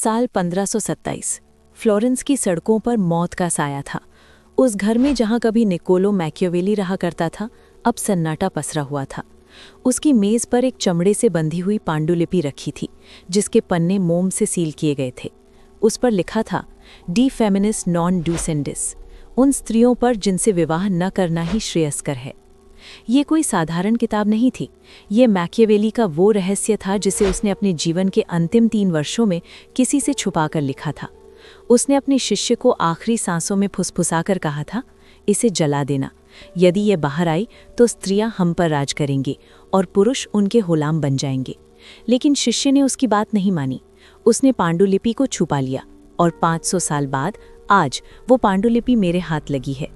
साल 1527 फ्लोरेंस की सड़कों पर मौत का साया था। उस घर में जहां कभी निकोलो मैकियावेली रहा करता था, अब सन्नाटा पसरा हुआ था। उसकी मेज पर एक चमड़े से बंधी हुई पांडुलिपि रखी थी, जिसके पन्ने मोम से सील किए गए थे। उस पर लिखा था, डी फेमिनिस नॉन डूसेंडिस, उन स्त्रियों पर जिनसे विवाह न करना ही श्रेयस्कर है। ये कोई साधारण किताब नहीं थी। ये मैकियावेली का वो रहस्य था जिसे उसने अपने जीवन के अंतिम 3 वर्षों में किसी से छुपाकर लिखा था। उसने अपने शिष्य को आखिरी सांसों में फुसफुसाकर कहा था, इसे जला देना। यदि ये बाहर आई तो स्त्रियां हम पर राज करेंगी और पुरुष उनके गुलाम बन जाएंगे। लेकिन शिष्य ने उसकी बात नहीं मानी। उसने पांडुलिपि को छुपा लिया और 500 साल बाद आज वो पांडुलिपि मेरे हाथ लगी है।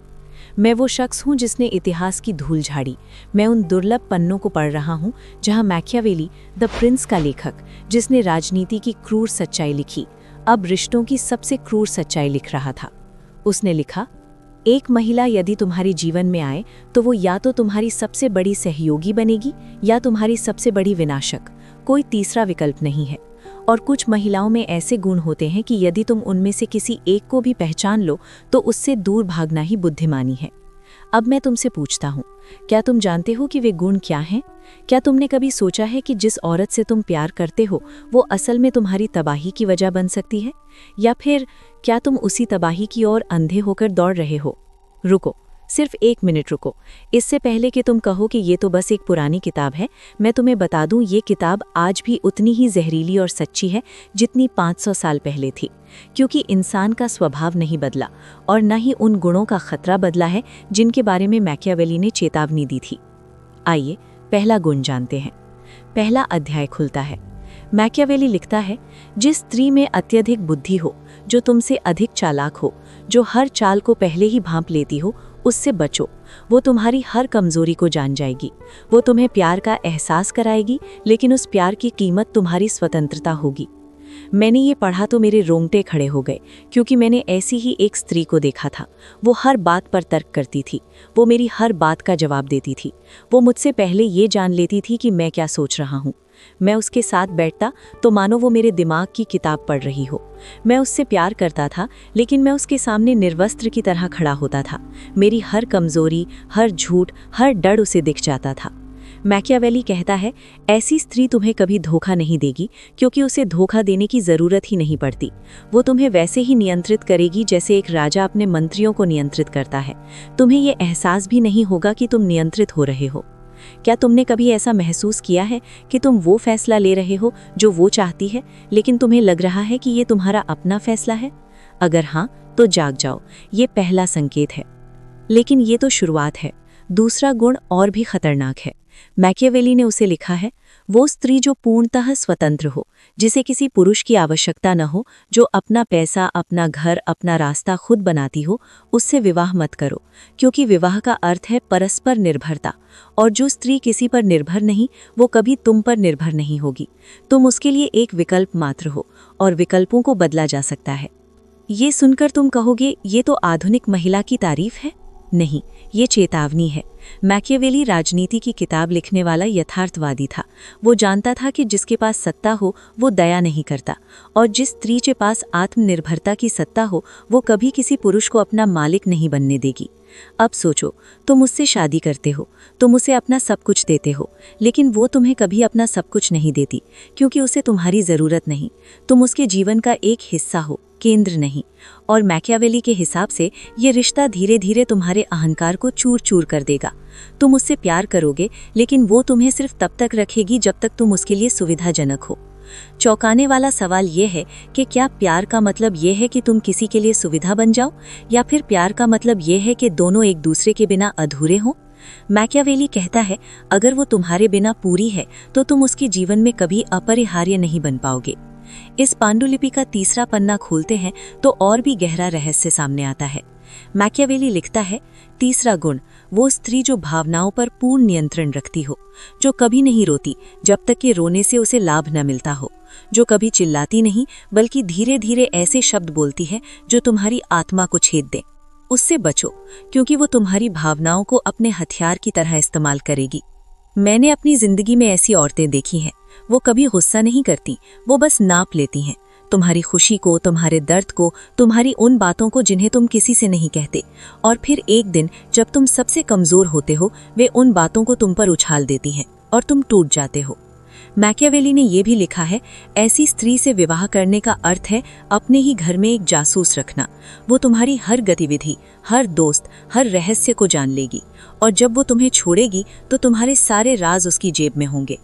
मैं वो शख्स हूँ जिसने इतिहास की धूल झाड़ी। मैं उन दुर्लभ पन्नों को पढ़ रहा हूँ जहाँ मैकियावेली, द प्रिंस का लेखक, जिसने राजनीति की क्रूर सच्चाई लिखी, अब रिश्तों की सबसे क्रूर सच्चाई लिख रहा था। उसने लिखा, एक महिला यदि तुम्हारे जीवन में आए तो वो या तो तुम्हारी सबसे बड़ी सहयोगी बनेगी या तुम्हारी सबसे बड़ी विनाशक। कोई तीसरा विकल्प नहीं है। और कुछ महिलाओं में ऐसे गुण होते हैं कि यदि तुम उनमें से किसी एक को भी पहचान लो तो उससे दूर भागना ही बुद्धिमानी है। अब मैं तुमसे पूछता हूँ, क्या तुम जानते हो कि वे गुण क्या हैं? क्या तुमने कभी सोचा है कि जिस औरत से तुम प्यार करते हो वो असल में तुम्हारी तबाही की वजह बन सकती है? या फिर क्या तुम उसी तबाही की ओर अंधे होकर दौड़ रहे हो? रुको, सिर्फ 1 मिनट रुको। इससे पहले कि तुम कहो कि ये तो बस एक पुरानी किताब है, मैं तुम्हें बता दूं, ये किताब आज भी उतनी ही जहरीली और सच्ची है जितनी 500 साल पहले थी। क्योंकि इंसान का स्वभाव नहीं बदला और न ही उन गुणों का खतरा बदला है जिनके बारे में मैकियावेली ने चेतावनी दी थी। आइए पहला गुण जानते हैं। पहला अध्याय खुलता है। मैकियावेली लिखता है, जिस स्त्री में अत्यधिक बुद्धि हो, जो तुमसे अधिक चालाक हो, जो हर चाल को पहले ही भांप लेती हो, उससे बचो। वो तुम्हारी हर कमजोरी को जान जाएगी। वो तुम्हें प्यार का एहसास कराएगी, लेकिन उस प्यार की कीमत तुम्हारी स्वतंत्रता होगी। मैंने ये पढ़ा तो मेरे रोंगटे खड़े हो गए, क्योंकि मैंने ऐसी ही एक स्त्री को देखा था। वो हर बात पर तर्क करती थी। वो मेरी हर बात का जवाब देती थी। वो मुझसे पहले ये जान लेती थी कि मैं क्या सोच रहा हूँ। मैं उसके साथ बैठता तो मानो वो मेरे दिमाग की किताब पढ़ रही हो। मैं उससे प्यार करता था, लेकिन मैं उसके सामने निर्वस्त्र की तरह खड़ा होता था। मेरी हर कमजोरी, हर झूठ, हर डर उसे दिख जाता था। मैकियावेली कहता है, ऐसी स्त्री तुम्हें कभी धोखा नहीं देगी, क्योंकि उसे धोखा देने की जरूरत ही नहीं पड़ती। वो तुम्हें वैसे ही नियंत्रित करेगी जैसे एक राजा अपने मंत्रियों को नियंत्रित करता है। तुम्हें ये एहसास भी नहीं होगा कि तुम नियंत्रित हो रहे हो। क्या तुमने कभी ऐसा महसूस किया है कि तुम वो फैसला ले रहे हो जो वो चाहती है, लेकिन तुम्हें लग रहा है कि ये तुम्हारा अपना फैसला है? अगर हाँ, तो जाग जाओ, ये पहला संकेत है। लेकिन ये तो शुरुआत है। दूसरा गुण और भी खतरनाक है। मैकियावेली ने उसे लिखा है, वो स्त्री जो पूर्णतः स्वतंत्र हो, जिसे किसी पुरुष की आवश्यकता न हो, जो अपना पैसा, अपना घर, अपना रास्ता खुद बनाती हो, उससे विवाह मत करो, क्योंकि विवाह का अर्थ है परस्पर निर्भरता। और जो स्त्री किसी पर निर्भर नहीं, वो कभी तुम पर निर्भर नहीं होगी। तुम उसके लिए एक विकल्प मात्र हो, और विकल्पों को बदला जा सकता है। ये सुनकर तुम कहोगे, ये तो आधुनिक महिला की तारीफ है। नहीं, ये चेतावनी है। मैकियावेली राजनीति की किताब लिखने वाला यथार्थवादी था। वो जानता था कि जिसके पास सत्ता हो वो दया नहीं करता, और जिस स्त्री के पास आत्मनिर्भरता की सत्ता हो वो कभी किसी पुरुष को अपना मालिक नहीं बनने देगी। अब सोचो, तुम उससे शादी करते हो, तुम उसे अपना सब कुछ देते हो, लेकिन वो तुम्हें कभी अपना सब कुछ नहीं देती, क्योंकि उसे तुम्हारी ज़रूरत नहीं। तुम उसके जीवन का एक हिस्सा हो, केंद्र नहीं। और मैकियावेली के हिसाब से ये रिश्ता धीरे धीरे तुम्हारे अहंकार को चूर चूर कर देगा। तुम उससे प्यार करोगे, लेकिन वो तुम्हें सिर्फ तब तक रखेगी जब तक तुम उसके लिए सुविधाजनक हो। चौंकाने वाला सवाल ये है कि क्या प्यार का मतलब ये है कि तुम किसी के लिए सुविधा बन जाओ, या फिर प्यार का मतलब ये है कि दोनों एक दूसरे के बिना अधूरे हों? मैकियावेली कहता है, अगर वो तुम्हारे बिना पूरी है तो तुम उसके जीवन में कभी अपरिहार्य नहीं बन पाओगे। इस पांडुलिपि का तीसरा पन्ना खोलते हैं तो और भी गहरा रहस्य सामने आता है। मैकियावेली लिखता है, तीसरा गुण, वो स्त्री जो भावनाओं पर पूर्ण नियंत्रण रखती हो, जो कभी नहीं रोती जब तक कि रोने से उसे लाभ न मिलता हो, जो कभी चिल्लाती नहीं बल्कि धीरे धीरे ऐसे शब्द बोलती है जो तुम्हारी आत्मा को छेद दें। उससे बचो, क्योंकि वो तुम्हारी भावनाओं को अपने हथियार की तरह इस्तेमाल करेगी। मैंने अपनी जिंदगी में ऐसी औरतें देखी हैं। वो कभी गुस्सा नहीं करती, वो बस नाप लेती हैं। तुम्हारी खुशी को, तुम्हारे दर्द को, तुम्हारी उन बातों को जिन्हें तुम किसी से नहीं कहते। और फिर एक दिन जब तुम सबसे कमजोर होते हो, वे उन बातों को तुम पर उछाल देती हैं और तुम टूट जाते हो। मैकियावेली ने यह भी लिखा है, ऐसी स्त्री से विवाह करने का अर्थ है अपने ही घर में एक जासूस रखना। वो तुम्हारी हर गतिविधि, हर दोस्त, हर रहस्य को जान लेगी, और जब वो तुम्हें छोड़ेगी तो तुम्हारे सारे राज उसकी जेब में होंगे।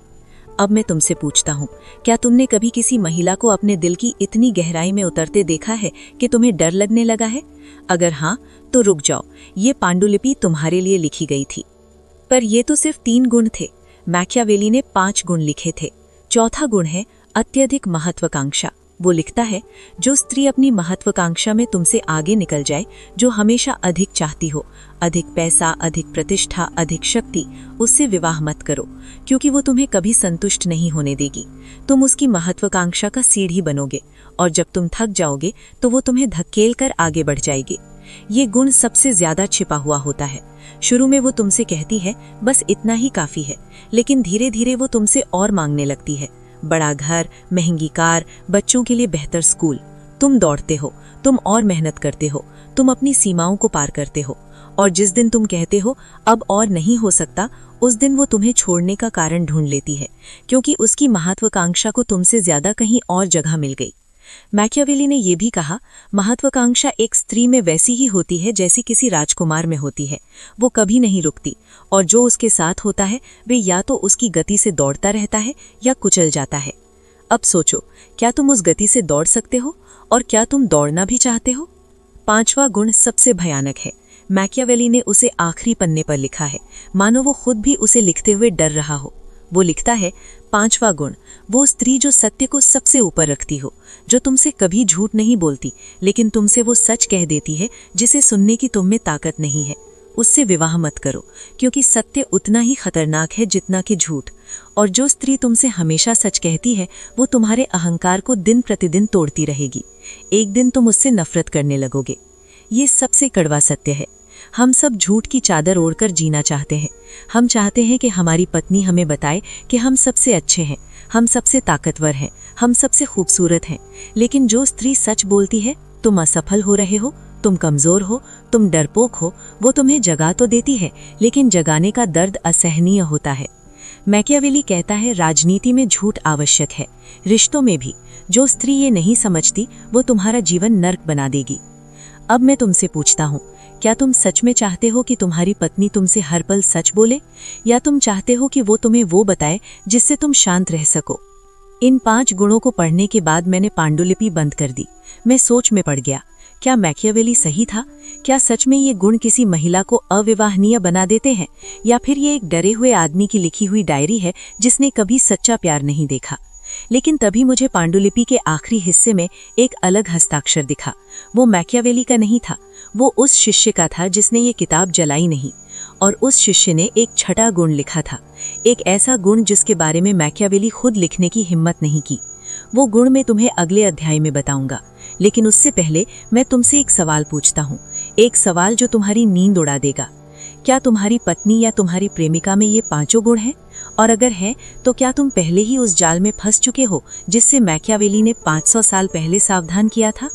अब मैं तुमसे पूछता हूँ, क्या तुमने कभी किसी महिला को अपने दिल की इतनी गहराई में उतरते देखा है कि तुम्हें डर लगने लगा है? अगर हाँ, तो रुक जाओ, ये पांडुलिपि तुम्हारे लिए लिखी गई थी। पर ये तो सिर्फ 3 गुण थे। मैकियावेली ने 5 गुण लिखे थे। चौथा गुण है अत्यधिक महत्वाकांक्षा। वो लिखता है, जो स्त्री अपनी महत्वाकांक्षा में तुमसे आगे निकल जाए, जो हमेशा अधिक चाहती हो, अधिक पैसा, अधिक प्रतिष्ठा, अधिक शक्ति, उससे विवाह मत करो, क्योंकि वो तुम्हें कभी संतुष्ट नहीं होने देगी। तुम उसकी महत्वाकांक्षा का सीढ़ी बनोगे, और जब तुम थक जाओगे तो वो तुम्हें धकेल कर आगे बढ़ जाएगी। ये गुण सबसे ज्यादा छिपा हुआ होता है। शुरू में वो तुमसे कहती है बस इतना ही काफी है, लेकिन धीरे धीरे वो तुमसे और मांगने लगती है। बड़ा घर, महंगी कार, बच्चों के लिए बेहतर स्कूल। तुम दौड़ते हो, तुम और मेहनत करते हो, तुम अपनी सीमाओं को पार करते हो, और जिस दिन तुम कहते हो अब और नहीं हो सकता, उस दिन वो तुम्हें छोड़ने का कारण ढूंढ लेती है, क्योंकि उसकी महत्वाकांक्षा को तुमसे ज्यादा कहीं और जगह मिल गई। मैकियावेली ने यह भी कहा, महत्वाकांक्षा एक स्त्री में वैसी ही होती है जैसी किसी राजकुमार में होती है। वो कभी नहीं रुकती, और जो उसके साथ होता है वे या तो उसकी गति से दौड़ता रहता है या कुचल जाता है। अब सोचो, क्या तुम उस गति से दौड़ सकते हो, और क्या तुम दौड़ना भी चाहते हो? 5वां गुण सबसे भयानक है। मैकियावेली ने उसे आखिरी पन्ने पर लिखा है, मानो वो खुद भी उसे लिखते हुए डर रहा हो। वो लिखता है, 5वां गुण, वो स्त्री जो सत्य को सबसे ऊपर रखती हो, जो तुमसे कभी झूठ नहीं बोलती, लेकिन तुमसे वो सच कह देती है जिसे सुनने की तुम में ताकत नहीं है, उससे विवाह मत करो, क्योंकि सत्य उतना ही खतरनाक है जितना कि झूठ। और जो स्त्री तुमसे हमेशा सच कहती है, वो तुम्हारे अहंकार को दिन प्रतिदिन तोड़ती रहेगी। एक दिन तुम उससे नफरत करने लगोगे। ये सबसे कड़वा सत्य है। हम सब झूठ की चादर ओढ़कर जीना चाहते हैं। हम चाहते हैं कि हमारी पत्नी हमें बताए कि हम सबसे अच्छे हैं, हम सबसे ताकतवर हैं, हम सबसे खूबसूरत हैं। लेकिन जो स्त्री सच बोलती है, तुम असफल हो रहे हो, तुम कमजोर हो, तुम डरपोक हो, वो तुम्हें जगा तो देती है, लेकिन जगाने का दर्द असहनीय होता है। मैकियावेली कहता है, राजनीति में झूठ आवश्यक है, रिश्तों में भी। जो स्त्री ये नहीं समझती, वो तुम्हारा जीवन नर्क बना देगी। अब मैं तुमसे पूछता हूँ, क्या तुम सच में चाहते हो कि तुम्हारी पत्नी तुमसे हर पल सच बोले, या तुम चाहते हो कि वो तुम्हें वो बताए जिससे तुम शांत रह सको? इन 5 गुणों को पढ़ने के बाद मैंने पांडुलिपि बंद कर दी। मैं सोच में पड़ गया, क्या मैकियावेली सही था? क्या सच में ये गुण किसी महिला को अविवाहनीय बना देते हैं, या फिर ये एक डरे हुए आदमी की लिखी हुई डायरी है जिसने कभी सच्चा प्यार नहीं देखा? लेकिन तभी मुझे पांडुलिपि के आखिरी हिस्से में एक अलग हस्ताक्षर दिखा। वो मैकियावेली का नहीं था, वो उस शिष्य का था जिसने ये किताब जलाई नहीं। और उस शिष्य ने एक छठा गुण लिखा था, एक ऐसा गुण जिसके बारे में मैकियावेली खुद लिखने की हिम्मत नहीं की। वो गुण मैं तुम्हें अगले अध्याय में बताऊंगा, लेकिन उससे पहले मैं तुमसे एक सवाल पूछता हूँ, एक सवाल जो तुम्हारी नींद उड़ा देगा। क्या तुम्हारी पत्नी या तुम्हारी प्रेमिका में ये 5 गुण हैं? और अगर है, तो क्या तुम पहले ही उस जाल में फंस चुके हो जिससे मैकियावेली ने 500 साल पहले सावधान किया था?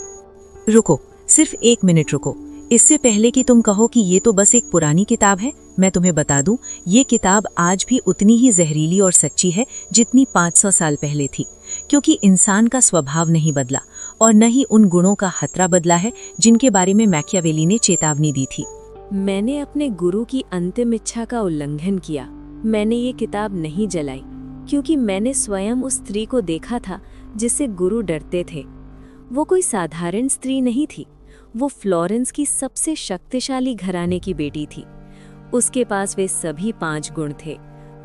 रुको, सिर्फ 1 मिनट रुको। इससे पहले कि तुम कहो कि ये तो बस एक पुरानी किताब है, मैं तुम्हें बता दूं, ये किताब आज भी उतनी ही जहरीली और सच्ची है जितनी 500 साल पहले थी, क्योंकि इंसान का स्वभाव नहीं बदला, और न ही उन गुणों का खतरा बदला है जिनके बारे में मैकियावेली ने चेतावनी दी थी। मैंने अपने गुरु की अंतिम इच्छा का उल्लंघन किया। मैंने ये किताब नहीं जलाई, क्योंकि मैंने स्वयं उस स्त्री को देखा था जिससे गुरु डरते थे। वो कोई साधारण स्त्री नहीं थी, वो फ्लोरेंस की सबसे शक्तिशाली घराने की बेटी थी। उसके पास वे सभी 5 गुण थे: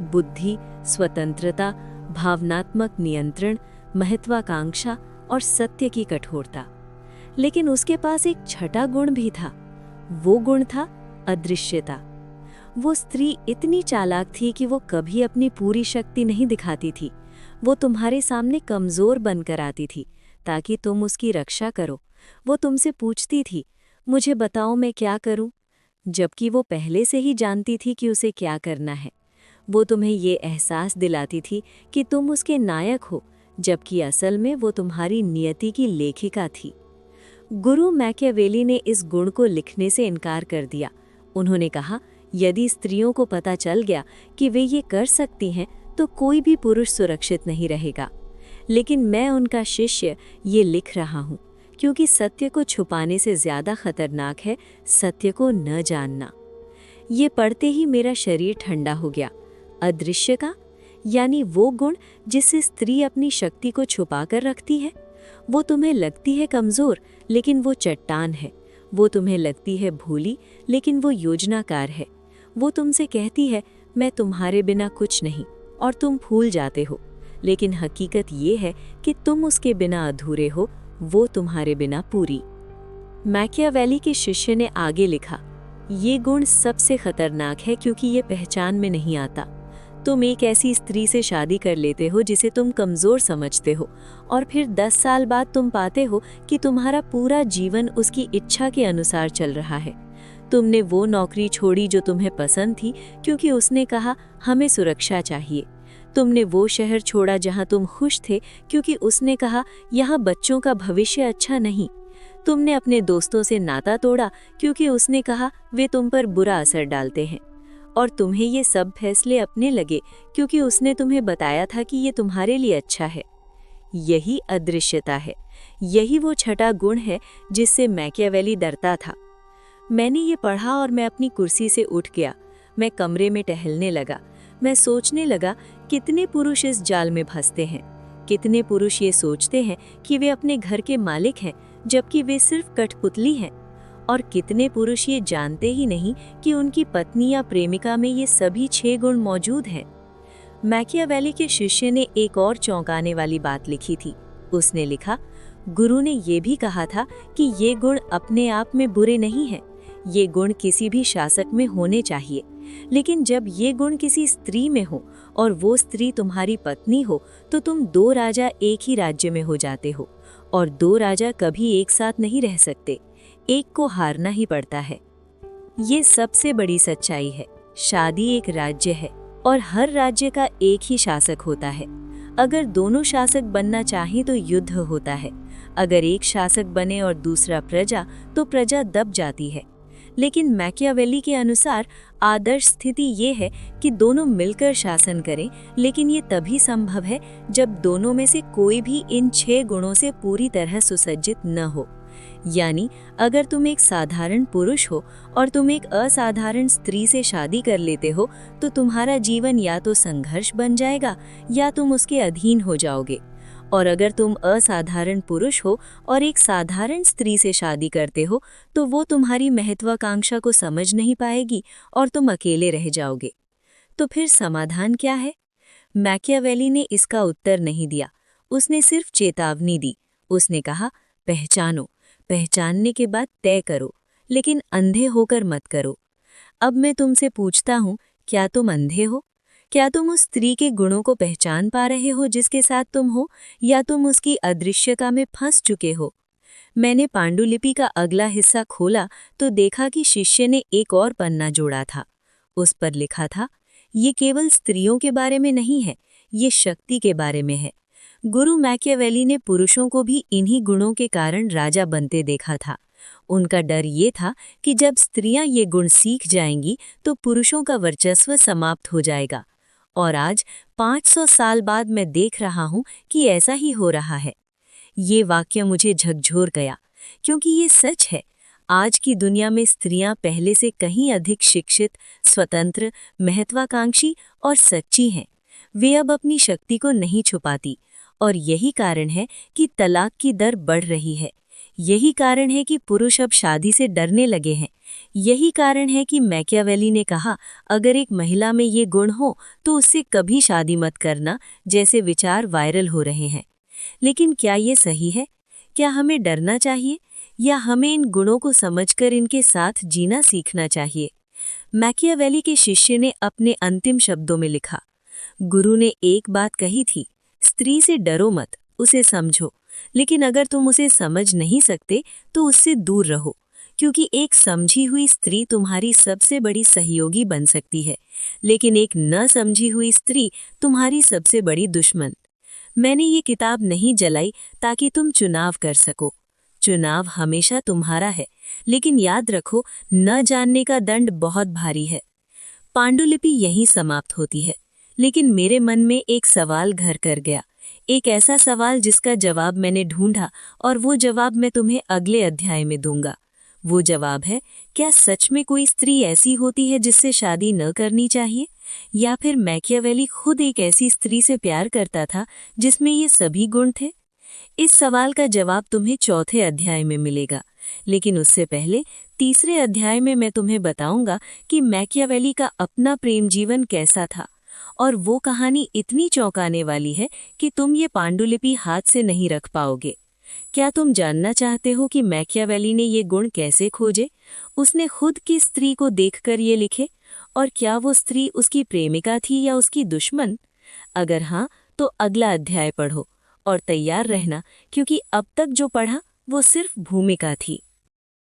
बुद्धि, स्वतंत्रता, भावनात्मक नियंत्रण, महत्वाकांक्षा और सत्य की कठोरता। लेकिन उसके पास एक छठा गुण भी था। वो गुण था अदृश्यता। वो स्त्री इतनी चालाक थी कि वो कभी अपनी पूरी शक्ति नहीं दिखाती थी। वो तुम्हारे सामने कमजोर बनकर आती थी ताकि तुम उसकी रक्षा करो। वो तुमसे पूछती थी, मुझे बताओ मैं क्या करूं, जबकि वो पहले से ही जानती थी कि उसे क्या करना है। वो तुम्हें ये एहसास दिलाती थी कि तुम उसके नायक हो, जबकि असल में वो तुम्हारी नियति की लेखिका थी। गुरु मैकियावेली ने इस गुण को लिखने से इनकार कर दिया। उन्होंने कहा, यदि स्त्रियों को पता चल गया कि वे ये कर सकती हैं तो कोई भी पुरुष सुरक्षित नहीं रहेगा। लेकिन मैं उनका शिष्य ये लिख रहा हूँ क्योंकि सत्य को छुपाने से ज़्यादा खतरनाक है सत्य को न जानना। ये पढ़ते ही मेरा शरीर ठंडा हो गया। अदृश्य का यानी वो गुण जिससे स्त्री अपनी शक्ति को छुपा कर रखती है। वो तुम्हें लगती है कमज़ोर, लेकिन वो चट्टान है। वो तुम्हें लगती है भोली, लेकिन वो योजनाकार है। वो तुमसे कहती है, मैं तुम्हारे बिना कुछ नहीं, और तुम भूल जाते हो। लेकिन हकीकत ये है कि तुम उसके बिना अधूरे हो, वो तुम्हारे बिना पूरी। मैकियावेली के शिष्य ने आगे लिखा, ये गुण सबसे खतरनाक है क्योंकि ये पहचान में नहीं आता। तुम एक ऐसी स्त्री से शादी कर लेते हो जिसे तुम कमज़ोर समझते हो, और फिर 10 साल बाद तुम पाते हो कि तुम्हारा पूरा जीवन उसकी इच्छा के अनुसार चल रहा है। तुमने वो नौकरी छोड़ी जो तुम्हें पसंद थी क्योंकि उसने कहा हमें सुरक्षा चाहिए। तुमने वो शहर छोड़ा जहां तुम खुश थे क्योंकि उसने कहा यहाँ बच्चों का भविष्य अच्छा नहीं। तुमने अपने दोस्तों से नाता तोड़ा क्योंकि उसने कहा वे तुम पर बुरा असर डालते हैं। और तुम्हें ये सब फैसले अपने लगे क्योंकि उसने तुम्हें बताया था कि ये तुम्हारे लिए अच्छा है। यही अदृश्यता है। यही वो छठा गुण है जिससे मैकियावेली डरता था। मैंने ये पढ़ा और मैं अपनी कुर्सी से उठ गया। मैं कमरे में टहलने लगा। मैं सोचने लगा, कितने पुरुष इस जाल में फंसते हैं। कितने पुरुष ये सोचते हैं कि वे अपने घर के मालिक हैं, जबकि वे सिर्फ कठपुतली हैं। और कितने पुरुष ये जानते ही नहीं कि उनकी पत्नी या प्रेमिका में ये सभी 6 गुण मौजूद हैं। मैकियावेली के शिष्य ने एक और चौंकाने वाली बात लिखी थी। उसने लिखा, गुरु ने ये भी कहा था कि ये गुण अपने आप में बुरे नहीं हैं। ये गुण किसी भी शासक में होने चाहिए। लेकिन जब ये गुण किसी स्त्री में हो और वो स्त्री तुम्हारी पत्नी हो, तो तुम 2 राजा एक ही राज्य में हो जाते हो, और 2 राजा कभी एक साथ नहीं रह सकते। एक को हारना ही पड़ता है। ये सबसे बड़ी सच्चाई है। शादी एक राज्य है और हर राज्य का एक ही शासक होता है। अगर दोनों शासक बनना चाहें तो युद्ध होता है। अगर एक शासक बने और दूसरा प्रजा, तो प्रजा दब जाती है। लेकिन मैकियावेली के अनुसार आदर्श स्थिति ये है कि दोनों मिलकर शासन करें, लेकिन ये तभी संभव है जब दोनों में से कोई भी इन 6 गुणों से पूरी तरह सुसज्जित न हो। यानी अगर तुम एक साधारण पुरुष हो और तुम एक असाधारण स्त्री से शादी कर लेते हो, तो तुम्हारा जीवन या तो संघर्ष बन जाएगा या तुम उसके अधीन हो जाओगे। और अगर तुम असाधारण पुरुष हो और एक साधारण स्त्री से शादी करते हो, तो वो तुम्हारी महत्वाकांक्षा को समझ नहीं पाएगी और तुम अकेले रह जाओगे। तो फिर समाधान क्या है? मैकियावेली ने इसका उत्तर नहीं दिया। उसने सिर्फ चेतावनी दी। उसने कहा, पहचानो, पहचानने के बाद तय करो, लेकिन अंधे होकर मत करो। अब मैं तुमसे पूछता हूँ, क्या तुम अंधे हो? क्या तुम उस स्त्री के गुणों को पहचान पा रहे हो जिसके साथ तुम हो, या तुम उसकी अदृश्यता में फंस चुके हो? मैंने पांडुलिपि का अगला हिस्सा खोला तो देखा कि शिष्य ने एक और पन्ना जोड़ा था। उस पर लिखा था, ये केवल स्त्रियों के बारे में नहीं है, ये शक्ति के बारे में है। गुरु मैकियावेली ने पुरुषों को भी इन्हीं गुणों के कारण राजा बनते देखा था। उनका डर ये था कि जब स्त्रियां ये गुण सीख जाएंगी तो पुरुषों का वर्चस्व समाप्त हो जाएगा। और आज 500 साल बाद मैं देख रहा हूँ कि ऐसा ही हो रहा है। ये वाक्य मुझे झकझोर गया, क्योंकि ये सच है। आज की दुनिया में स्त्रियां पहले से कहीं अधिक शिक्षित, स्वतंत्र, महत्वाकांक्षी और सच्ची हैं। वे अब अपनी शक्ति को नहीं छुपाती, और यही कारण है कि तलाक की दर बढ़ रही है। यही कारण है कि पुरुष अब शादी से डरने लगे हैं। यही कारण है कि मैकियावेली ने कहा, अगर एक महिला में ये गुण हो तो उससे कभी शादी मत करना, जैसे विचार वायरल हो रहे हैं। लेकिन क्या ये सही है? क्या हमें डरना चाहिए, या हमें इन गुणों को समझकर इनके साथ जीना सीखना चाहिए? मैकियावेली के शिष्य ने अपने अंतिम शब्दों में लिखा, गुरु ने एक बात कही थी, स्त्री से डरो मत, उसे समझो। लेकिन अगर तुम उसे समझ नहीं सकते तो उससे दूर रहो, क्योंकि एक समझी हुई स्त्री तुम्हारी सबसे बड़ी सहयोगी बन सकती है, लेकिन एक न समझी हुई स्त्री तुम्हारी सबसे बड़ी दुश्मन। मैंने ये किताब नहीं जलाई ताकि तुम चुनाव कर सको। चुनाव हमेशा तुम्हारा है, लेकिन याद रखो, न जानने का दंड बहुत भारी है। पांडुलिपि यहीं समाप्त होती है, लेकिन मेरे मन में एक सवाल घर कर गया, एक ऐसा सवाल जिसका जवाब मैंने ढूंढा, और वो जवाब मैं तुम्हें अगले अध्याय में दूंगा। वो जवाब है, क्या सच में कोई स्त्री ऐसी होती है जिससे शादी न करनी चाहिए, या फिर मैकियावेली खुद एक ऐसी स्त्री से प्यार करता था जिसमें ये सभी गुण थे? इस सवाल का जवाब तुम्हें चौथे अध्याय में मिलेगा, लेकिन उससे पहले तीसरे अध्याय में मैं तुम्हें बताऊंगा कि मैकियावेली का अपना प्रेम जीवन कैसा था, और वो कहानी इतनी चौंकाने वाली है कि तुम ये पांडुलिपि हाथ से नहीं रख पाओगे। क्या तुम जानना चाहते हो कि मैकियावेली ने ये गुण कैसे खोजे? उसने खुद की स्त्री को देखकर ये लिखे, और क्या वो स्त्री उसकी प्रेमिका थी या उसकी दुश्मन? अगर हाँ, तो अगला अध्याय पढ़ो और तैयार रहना, क्योंकि अब तक जो पढ़ा वो सिर्फ भूमिका थी।